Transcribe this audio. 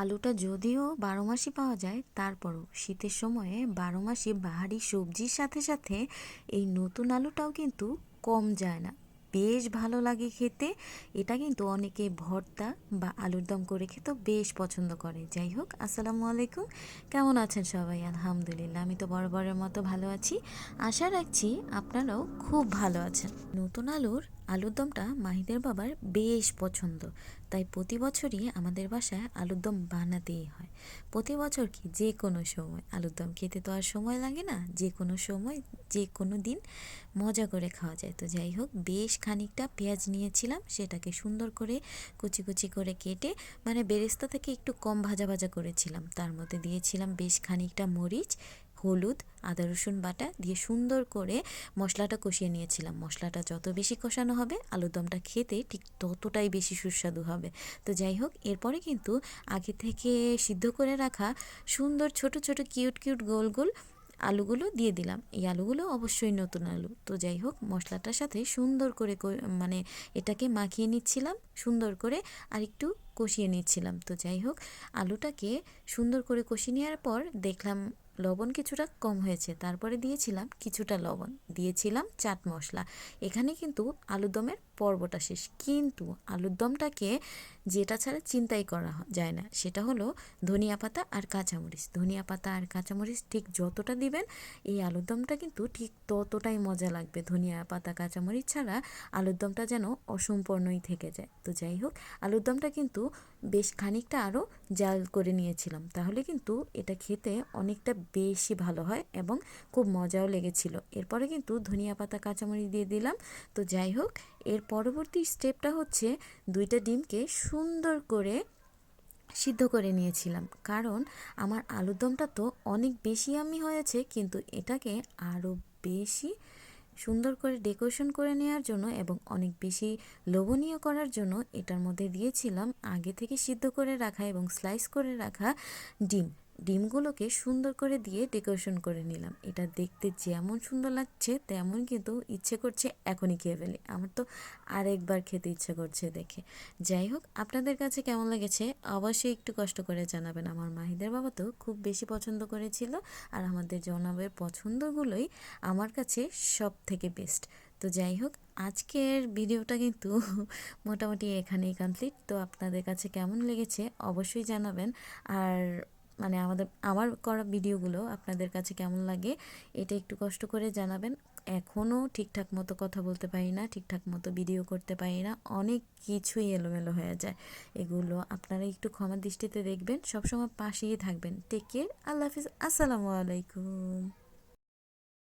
আলুটা যদিও ১২ মাসই পাওয়া যায়, তারপরও শীতের সময়ে ১২ মাসই বাহারি সবজির সাথে সাথে এই নতুন আলুটাও কিন্তু কম যায় না, বেশ ভালো লাগে খেতে। এটা কিন্তু অনেকে ভর্তা বা আলুর দম করে খেতেও বেশ পছন্দ করে। যাই হোক, আসসালামু আলাইকুম, কেমন আছেন সবাই? আলহামদুলিল্লাহ, আমি তো বরাবরের মতো ভালো আছি। আশা রাখছি আপনারাও খুব ভালো আছেন। নতুন আলুর দমটা মাহিদের বাবার বেশ পছন্দ, তাই প্রতি বছরই আমাদের বাসায় আলুর দম বানাতেই হয়। প্রতি বছর কি, যে কোনো সময় আলুর দম খেতে তো আর সময় লাগে না, যে কোনো সময় যে কোনো দিন মজা করে খাওয়া যায়। তো যাই হোক, বেশ খানিকটা পেঁয়াজ নিয়েছিলাম, সেটাকে সুন্দর করে কুচি কুচি করে কেটে, মানে বেরেস্তা থেকে একটু কম ভাজা ভাজা করেছিলাম। তার মধ্যে দিয়েছিলাম বেশ খানিকটা মরিচ, হলুদ, আদা রসুন বাটা দিয়ে সুন্দর করে মশলাটা কষিয়ে নিয়েছিলাম। মশলাটা যত বেশি কষানো হবে আলুর দমটা খেতে ঠিক ততটাই বেশি সুস্বাদু হবে। তো যাই হোক, এরপরে কিন্তু আগে থেকে সিদ্ধ করে রাখা সুন্দর ছোট ছোট কিউট কিউট গোল গোল আলুগুলো দিয়ে দিলাম। এই আলুগুলো অবশ্যই নতুন আলু। তো যাই হোক, মশলাটার সাথে সুন্দর করে মানে এটাকে মাখিয়ে নিচ্ছিলাম সুন্দর করে, আর একটু কষিয়ে নিচ্ছিলাম। তো যাই হোক, আলুটাকে সুন্দর করে কষিয়ে নেওয়ার পর দেখলাম লবণ কিছুটা কম হয়েছে, তারপরে দিয়েছিলাম কিছুটা লবণ, দিয়েছিলাম চাট মশলা। এখানে কিন্তু আলুর দমের পর্বটা শেষ, কিন্তু আলুর দমটাকে যেটা ছাড়া চিন্তাই করা যায় না, সেটা হলো ধনিয়া পাতা আর কাঁচামরিচ। ধনিয়া পাতা আর কাঁচামরিচ ঠিক যতটা দিবেন, এই আলুর দমটা কিন্তু ঠিক ততটাই মজা লাগবে। ধনিয়া পাতা কাঁচামরিচ ছাড়া আলুর দমটা যেন অসম্পূর্ণই থেকে যায়। তো যাই হোক, আলুর দমটা কিন্তু বেশ খানিকটা আরও জাল করে নিয়েছিলাম, তাহলে কিন্তু এটা খেতে অনেকটা বেশি ভালো হয় এবং খুব মজাও লেগেছিল। এরপরে কিন্তু ধনিয়া পাতা কাঁচামরিচ দিয়ে দিলাম। তো যাই হোক, এর পরবর্তী স্টেপটা হচ্ছে দুইটা ডিমকে সুন্দর করে সিদ্ধ করে নিয়েছিলাম, কারণ আমার আলুর দমটা তো অনেক বেশি ইয়াম্মি হয়েছে, কিন্তু এটাকে আরও বেশি সুন্দর করে ডেকোরেশন করে নেওয়ার জন্য এবং অনেক বেশি লোভনীয় করার জন্য এটার মধ্যে দিয়েছিলাম আগে থেকে সিদ্ধ করে রাখা এবং স্লাইস করে রাখা ডিম। ডিমগুলোকে সুন্দর করে দিয়ে ডেকোরেশন করে নিলাম। এটা দেখতে যেমন সুন্দর লাগছে, তেমন কিন্তু ইচ্ছে করছে এখনই খেয়ে ফেলি। আমার তো আরেকবার খেতে ইচ্ছে করছে দেখে। যাই হোক, আপনাদের কাছে কেমন লেগেছে অবশ্যই একটু কষ্ট করে জানাবেন। আমার মাহিদের বাবা তো খুব বেশি পছন্দ করেছিল, আর আমাদের জনাবের পছন্দগুলোই আমার কাছে সব থেকে বেস্ট। তো যাই হোক, আজকের ভিডিওটা কিন্তু মোটামুটি এখানেই কমপ্লিট। তো আপনাদের কাছে কেমন লেগেছে অবশ্যই জানাবেন। আর মানে আমার করা ভিডিওগুলো আপনাদের কাছে কেমন লাগে এটা একটু কষ্ট করে জানাবেন। এখনও ঠিকঠাক মতো কথা বলতে পারি না, ঠিকঠাক মতো ভিডিও করতে পারি না, অনেক কিছুই এলোমেলো হয়ে যায়। এগুলো আপনারা একটু ক্ষমা দৃষ্টিতে দেখবেন, সবসময় পাশেই থাকবেন। টেক কেয়ার, আল্লাহ হাফিজ, আসসালামু আলাইকুম।